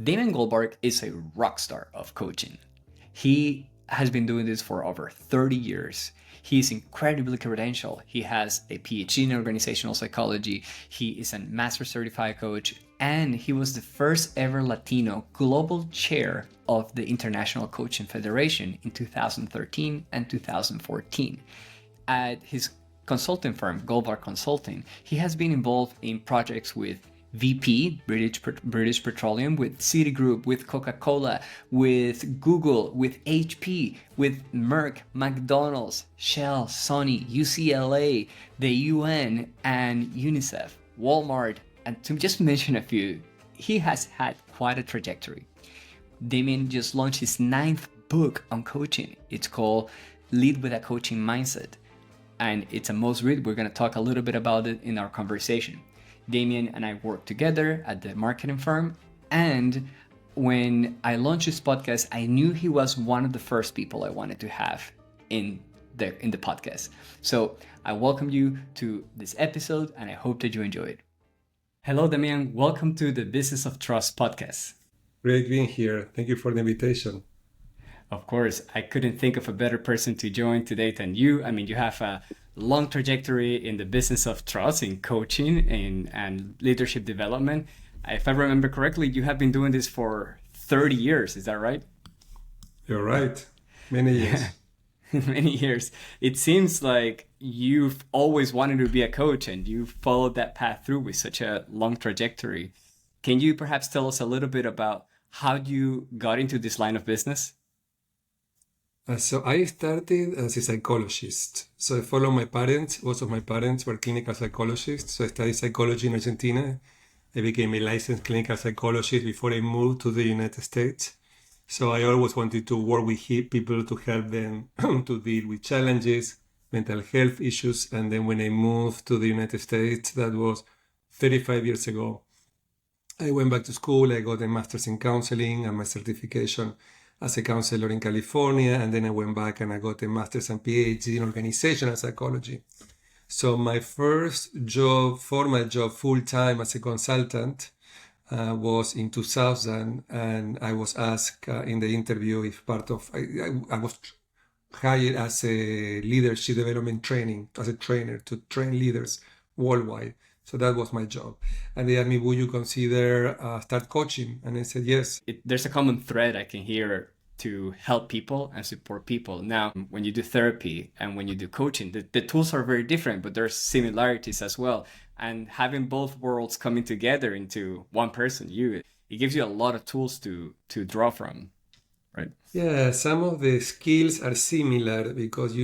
Damian Goldvarg is a rock star of coaching. He has been doing this for over 30 years. He's incredibly credentialed. He has a PhD in organizational psychology. He is a master certified coach, and he was the first ever Latino Global Chair of the International Coaching Federation in 2013 and 2014. At his consulting firm, Goldvarg Consulting, he has been involved in projects with BP, British Petroleum, with Citigroup, with Coca-Cola, with Google, with HP, with Merck, McDonald's, Shell, Sony, UCLA, the UN, and UNICEF, Walmart, and to just mention a few. He has had quite a trajectory. Damian just launched his 9th book on coaching. It's called Lead with a Coaching Mindset, and it's a must read. We're going to talk a little bit about it in our conversation. Damian and I work together at the marketing firm, and when I launched this podcast, I knew he was one of the first people I wanted to have in the podcast. So I welcome you to this episode, and I hope that you enjoy it. Hello, Damian. Welcome to the Business of Trust podcast. Great being here. Thank you for the invitation. Of course, I couldn't think of a better person to join today than you. I mean, you have a long trajectory in the business of trust, in coaching, and leadership development. If I remember correctly, you have been doing this for 30 years. Is that right? You're right. Many years. Many years. It seems like you've always wanted to be a coach, and you followed that path through with such a long trajectory. Can you perhaps tell us a little bit about how you got into this line of business? So I started as a psychologist. So I followed my parents. Both of my parents were clinical psychologists. So I studied psychology in Argentina. I became a licensed clinical psychologist before I moved to the United States. So I always wanted to work with people to help them to deal with challenges, mental health issues. And then when I moved to the United States, that was 35 years ago, I went back to school. I got a master's in counseling and my certification as a counselor in California, and then I went back and I got a master's and PhD in organizational psychology. So my first job, formal job, full-time as a consultant was in 2000, and I was asked in the interview if I was hired as a leadership development training, as a trainer to train leaders worldwide. So that was my job. And they asked me, would you consider start coaching? And I said, yes. There's a common thread I can hear to help people and support people. Now, when you do therapy and when you do coaching, the tools are very different, but there's similarities as well. And having both worlds coming together into one person, it gives you a lot of tools to draw from, right? Yeah, some of the skills are similar because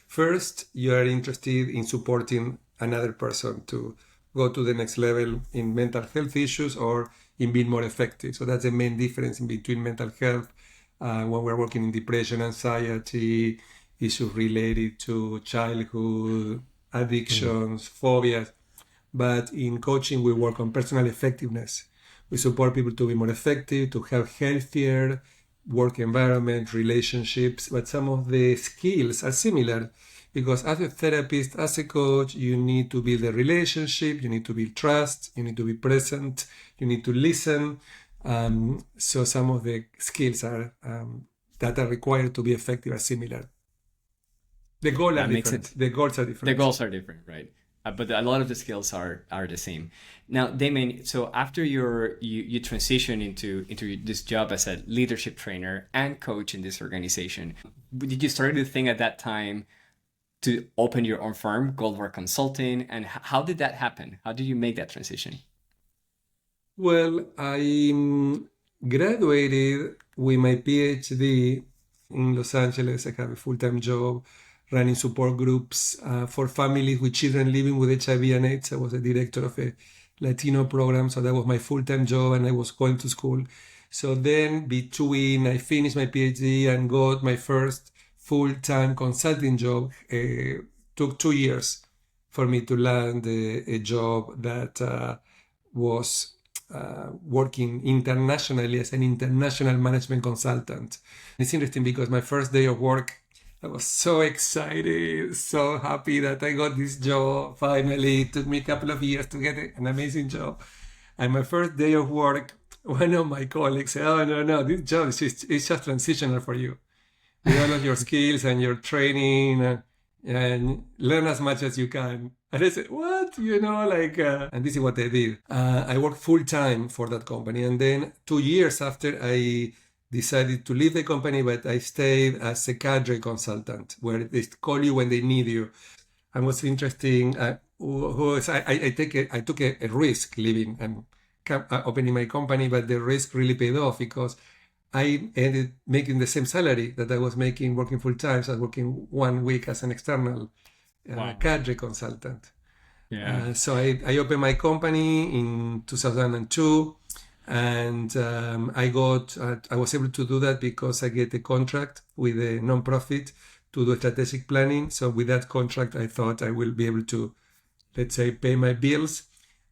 first, you are interested in supporting another person to go to the next level in mental health issues or in being more effective. So that's the main difference in between mental health when we're working in depression, anxiety, issues related to childhood, addictions, phobias. But in coaching, we work on personal effectiveness. We support people to be more effective, to have healthier work environment, relationships, but some of the skills are similar. Because as a therapist, as a coach, you need to build a relationship, you need to build trust, you need to be present, you need to listen. So some of the skills that are required to be effective are similar. The goals are different. The goals are different, right? But a lot of the skills are the same. Now, Damian, so after you transition into this job as a leadership trainer and coach in this organization, did you start to think at that time to open your own firm, Goldvarg Consulting, and how did that happen? How did you make that transition? Well, I graduated with my PhD in Los Angeles. I have a full-time job running support groups for families with children living with HIV and AIDS. I was a director of a Latino program, so that was my full-time job, and I was going to school. So then between I finished my PhD and got my first full-time consulting job, took 2 years for me to land a job that was working internationally as an international management consultant. It's interesting because my first day of work, I was so excited, so happy that I got this job finally. It took me a couple of years to get an amazing job. And my first day of work, one of my colleagues said, "Oh no, this job is just transitional for you. With all of your skills and your training, and learn as much as you can." And I said, "What? And this is what I did. I worked full time for that company, and then 2 years after, I decided to leave the company, but I stayed as a cadre consultant, where they call you when they need you. And what's interesting, I took a risk leaving and opening my company, but the risk really paid off because I ended making the same salary that I was making working full time. So I was working 1 week as an external cadre consultant. Yeah. So I opened my company in 2002, and I was able to do that because I get a contract with a nonprofit to do strategic planning. So with that contract, I thought I will be able to, let's say, pay my bills.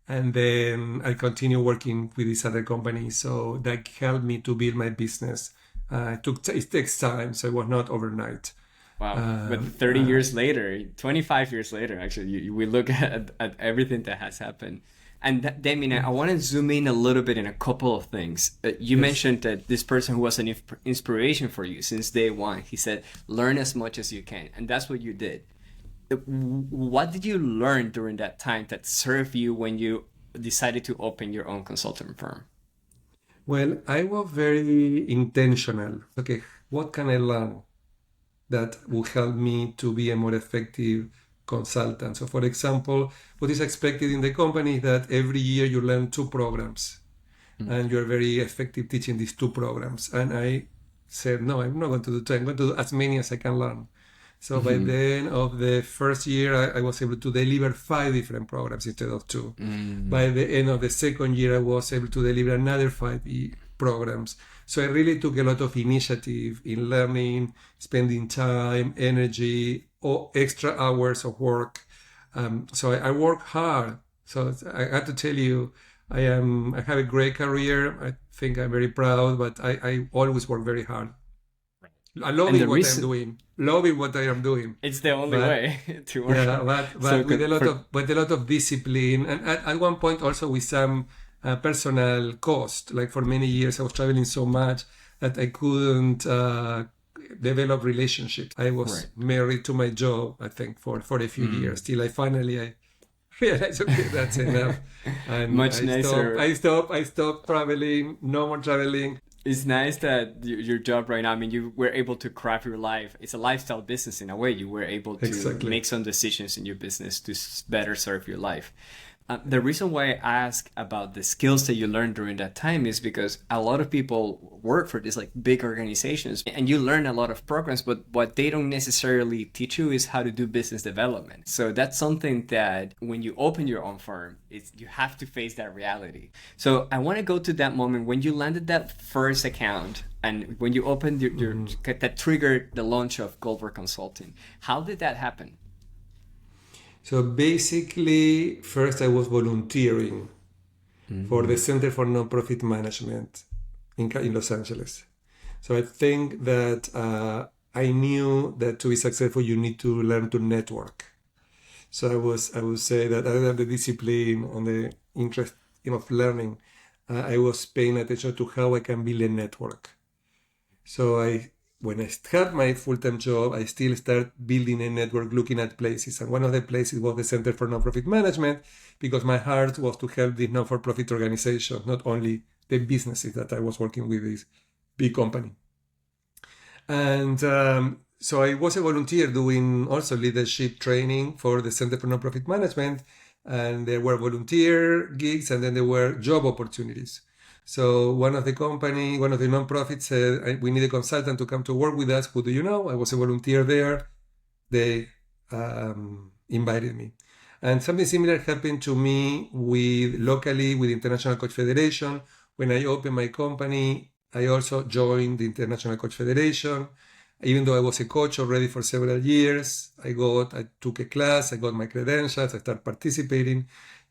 And then I continue working with this other company. So that helped me to build my business. It takes time, so it was not overnight. Wow. But 30 years later, 25 years later, actually, we look at everything that has happened. And Damien, I want to zoom in a little bit in a couple of things. You mentioned that this person who was an inspiration for you since day one, he said, learn as much as you can. And that's what you did. What did you learn during that time that served you when you decided to open your own consulting firm? Well, I was very intentional. Okay, what can I learn that will help me to be a more effective consultant? So, for example, what is expected in the company is that every year you learn 2 programs, and you're very effective teaching these 2 programs. And I said, no, I'm not going to do 2. I'm going to do as many as I can learn. So by the end of the first year, I was able to deliver 5 different programs instead of 2. By the end of the second year, I was able to deliver another 5 programs. So I really took a lot of initiative in learning, spending time, energy, or extra hours of work. So I work hard. So I have to tell you, I have a great career. I think I'm very proud, but I always work very hard. I love what I am doing. It's the only way to work. Yeah, but with a lot of discipline, and at one point also with some personal cost. Like for many years, I was traveling so much that I couldn't develop relationships. I was married to my job, I think, for a few years till I finally realized, okay, that's enough. And Much nicer. I stopped traveling. No more traveling. It's nice that your job right now, I mean, you were able to craft your life. It's a lifestyle business in a way. You were able to make some decisions in your business to better serve your life. The reason why I ask about the skills that you learned during that time is because a lot of people work for these like big organizations and you learn a lot of programs, but what they don't necessarily teach you is how to do business development. So that's something that when you open your own firm, you have to face that reality. So I want to go to that moment when you landed that first account and when you opened that triggered the launch of Goldvarg Consulting. How did that happen? So basically, first I was volunteering for the Center for Nonprofit Management in Los Angeles. So I think that I knew that to be successful, you need to learn to network. So I would say that other than the discipline and the interest of learning, I was paying attention to how I can build a network. So when I start my full-time job, I still start building a network, looking at places. And one of the places was the Center for Nonprofit Management, because my heart was to help these non-for-profit organizations, not only the businesses that I was working with, this big company. And so I was a volunteer doing also leadership training for the Center for Nonprofit Management. And there were volunteer gigs, and then there were job opportunities. So one of the nonprofits said, we need a consultant to come to work with us. Who do you know? I was a volunteer there. They invited me. And something similar happened to me locally with International Coach Federation. When I opened my company, I also joined the International Coach Federation. Even though I was a coach already for several years, I took a class, I got my credentials, I started participating.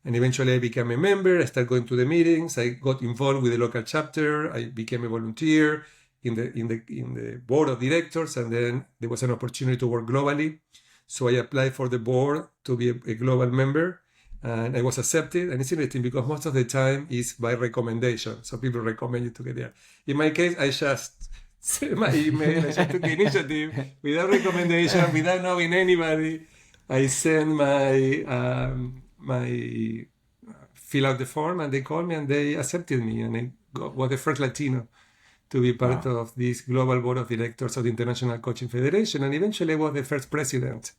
And eventually I became a member. I started going to the meetings. I got involved with the local chapter. I became a volunteer in the board of directors. And then there was an opportunity to work globally. So I applied for the board to be a global member. And I was accepted. And it's interesting because most of the time is by recommendation. So people recommend you to get there. In my case, I just sent my email. I just took the initiative without recommendation, without knowing anybody. I sent my fill out the form, and they called me and they accepted me. And I was the first Latino to be part of this global board of directors of the International Coaching Federation. And eventually I was the first president.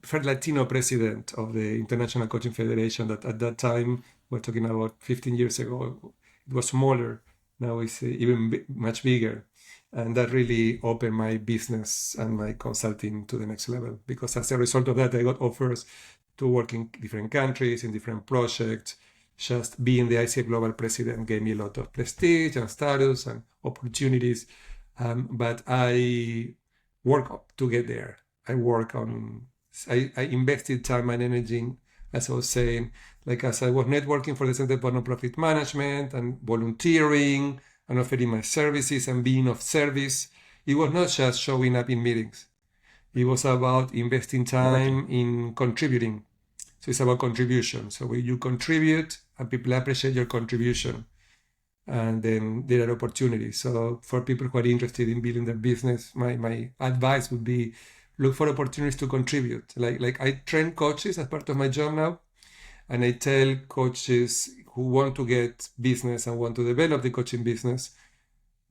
First Latino president of the International Coaching Federation. That at that time, we're talking about 15 years ago, it was smaller. Now it's even much bigger. And that really opened my business and my consulting to the next level. Because as a result of that, I got offers to work in different countries, in different projects. Just being the ICF Global President gave me a lot of prestige and status and opportunities. But I work up to get there. I invested time and energy, as I was saying, like as I was networking for the Center for Nonprofit Management and volunteering and offering my services and being of service. It was not just showing up in meetings. It was about investing time in contributing. So it's about contribution. So when you contribute and people appreciate your contribution, and then there are opportunities. So for people who are interested in building their business, my advice would be look for opportunities to contribute. Like I train coaches as part of my job now, and I tell coaches who want to get business and want to develop the coaching business,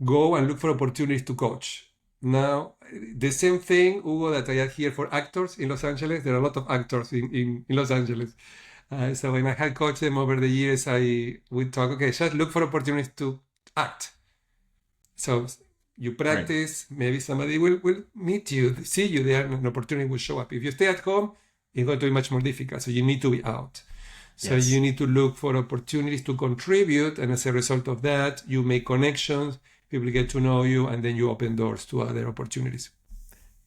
go and look for opportunities to coach. Now, the same thing, Hugo, that I had here for actors in Los Angeles. There are a lot of actors in Los Angeles. So when I had coached them over the years, I would talk, okay, just look for opportunities to act. So you practice, maybe somebody will meet you, see you there, and an opportunity will show up. If you stay at home, it's going to be much more difficult. So you need to be out. So you need to look for opportunities to contribute. And as a result of that, you make connections, people get to know you, and then you open doors to other opportunities.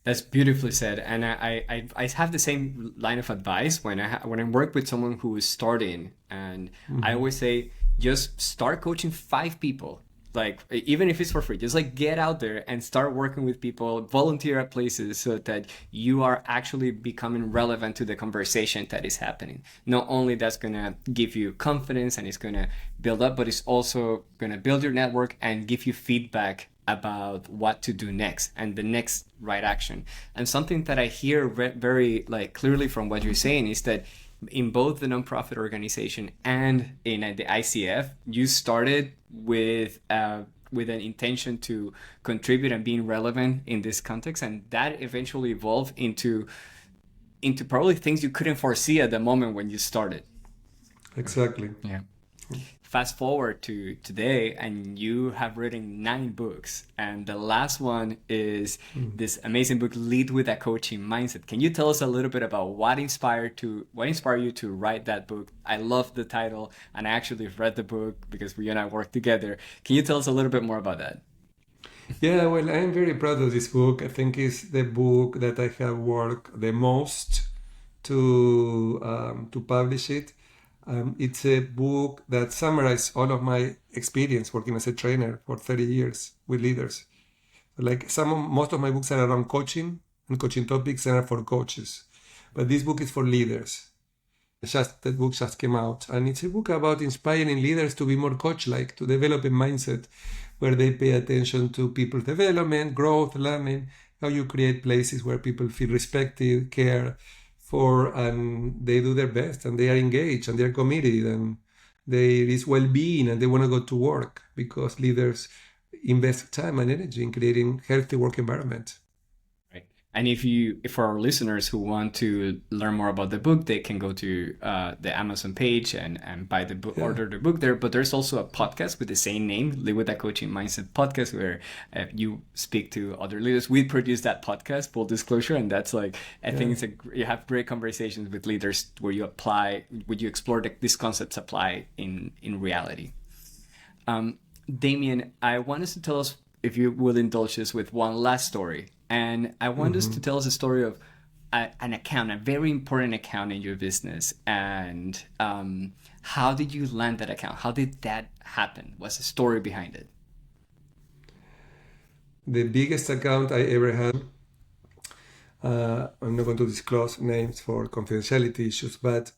That's beautifully said. And I have the same line of advice when I work with someone who is starting. And I always say, just start coaching 5 people. Like, even if it's for free, just like get out there and start working with people, volunteer at places so that you are actually becoming relevant to the conversation that is happening. Not only that's going to give you confidence and it's going to build up, but it's also going to build your network and give you feedback about what to do next and the next right action. And something that I hear very like clearly from what you're saying is that in both the nonprofit organization and in the ICF, you started with an intention to contribute and being relevant in this context, and that eventually evolved into probably things you couldn't foresee at the moment when you started. Exactly. Yeah. Fast forward to today, and you have written 9 books, and the last one is this amazing book, Lead with a Coaching Mindset. Can you tell us a little bit about what inspired you to write that book? I love the title, and I actually read the book because we and I worked together. Can you tell us a little bit more about that? Yeah, well, I'm very proud of this book. I think it's the book that I have worked the most to publish it. It's a book that summarizes all of my experience working as a trainer for 30 years with leaders. Like most of my books are around coaching and coaching topics and are for coaches. But this book is for leaders. The book just came out. And it's a book about inspiring leaders to be more coach-like, to develop a mindset where they pay attention to people's development, growth, learning, how you create places where people feel respected, cared for, and they do their best, and they are engaged, and they're committed, and there is well-being, and they want to go to work, because leaders invest time and energy in creating healthy work environment. Right. And if for our listeners who want to learn more about the book, they can go to the Amazon page and buy the book, order the book there. But there's also a podcast with the same name, Live with a Coaching Mindset podcast, where you speak to other leaders. We produce that podcast, full disclosure, and that's like I think you have great conversations with leaders where you explore these concepts apply in reality. Damian, I want us to tell us, if you will indulge us with one last story. And I want us to tell us a story of an account, a very important account in your business. And how did you land that account? How did that happen? What's the story behind it? The biggest account I ever had I'm not going to disclose names for confidentiality issues, but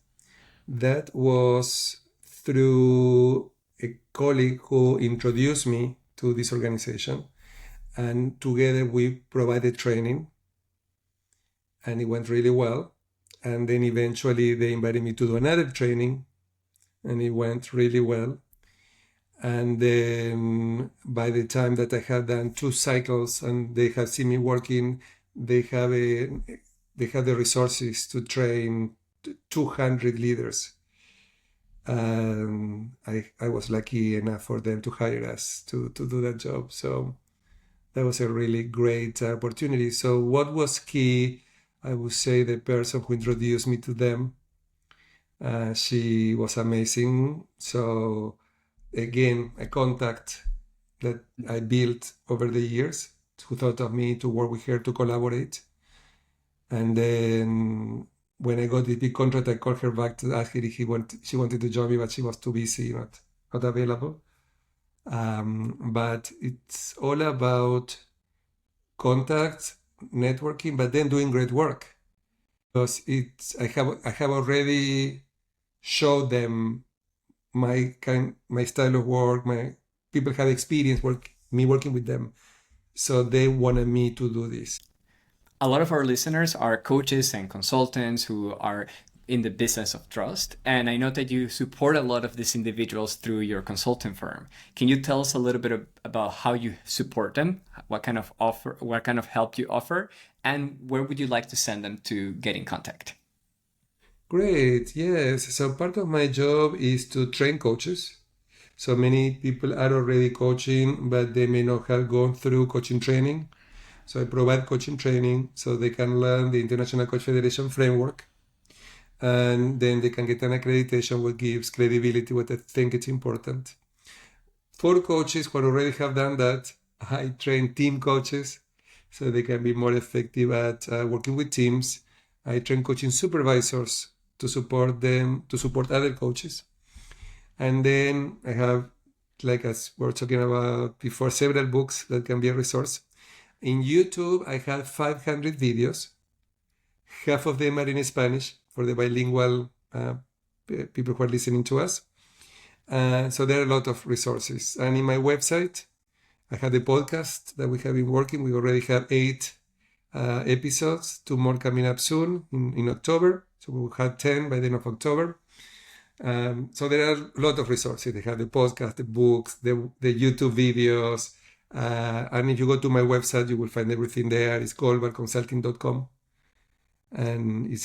that was through a colleague who introduced me to this organization. And together we provided training, and it went really well. And then eventually they invited me to do another training, and it went really well. And then by the time that I had done 2 cycles and they have seen me working, they have the resources to train 200 leaders. I was lucky enough for them to hire us to do that job. So that was a really great opportunity. So what was key, I would say the person who introduced me to them, she was amazing. So again, a contact that I built over the years, who thought of me to work with her to collaborate. And then when I got the big contract, I called her back to ask her if she wanted to join me, but she was too busy, not available. But it's all about contacts, networking, but then doing great work. Because I have already showed them my style of work. My people have experience me working with them, so they wanted me to do this. A lot of our listeners are coaches and consultants who are in the business of trust. And I know that you support a lot of these individuals through your consulting firm. Can you tell us a little bit about how you support them? What kind of help you offer? And where would you like to send them to get in contact? Great, yes. So part of my job is to train coaches. So many people are already coaching, but they may not have gone through coaching training. So I provide coaching training so they can learn the International Coach Federation framework. And then they can get an accreditation, what gives credibility, what I think is important. For coaches who already have done that, I train team coaches so they can be more effective at working with teams. I train coaching supervisors to support them, to support other coaches. And then I have, like as we were talking about before, several books that can be a resource. In YouTube, I have 500 videos. Half of them are in Spanish for the bilingual people who are listening to us. So there are a lot of resources. And in my website, I have the podcast that we have been working. We already have 8 episodes, 2 more coming up soon in October. So we will have 10 by the end of October. So there are a lot of resources. They have the podcast, the books, the YouTube videos. And if you go to my website, you will find everything there. It's goldvargconsulting.com. And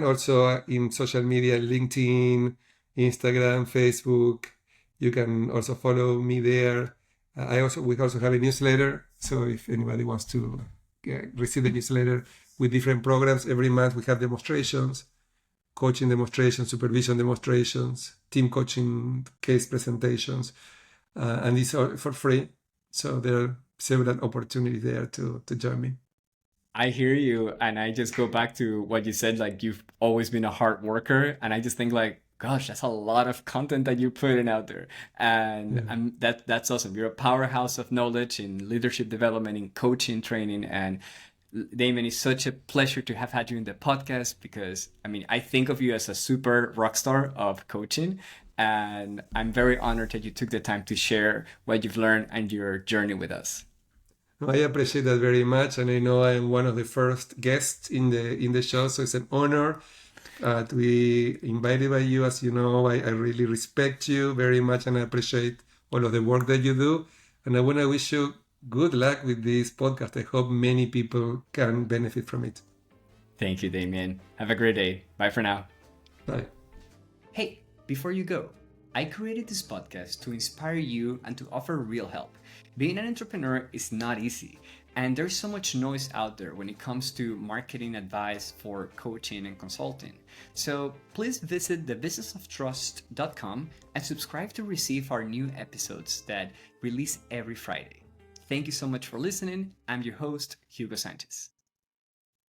also in social media, LinkedIn, Instagram, Facebook. You can also follow me there. We also have a newsletter. So if anybody wants to receive the newsletter with different programs, every month we have demonstrations, coaching demonstrations, supervision demonstrations, team coaching case presentations, and these are for free. So there are several opportunities there to join me. I hear you, and I just go back to what you said, like you've always been a hard worker, and I just think like, gosh, that's a lot of content that you're putting out there, and that's awesome. You're a powerhouse of knowledge in leadership development, in coaching, training, and Damon, it's such a pleasure to have had you in the podcast because I mean, I think of you as a super rock star of coaching, and I'm very honored that you took the time to share what you've learned and your journey with us. I appreciate that very much, and I know I am one of the first guests in the show, so it's an honor to be invited by you. As you know, I really respect you very much, and I appreciate all of the work that you do. And I want to wish you good luck with this podcast. I hope many people can benefit from it. Thank you, Damien. Have a great day. Bye for now. Bye. Hey, before you go, I created this podcast to inspire you and to offer real help. Being an entrepreneur is not easy, and there's so much noise out there when it comes to marketing advice for coaching and consulting. So please visit thebusinessofttrust.com and subscribe to receive our new episodes that release every Friday. Thank you so much for listening. I'm your host, Hugo Sanchez.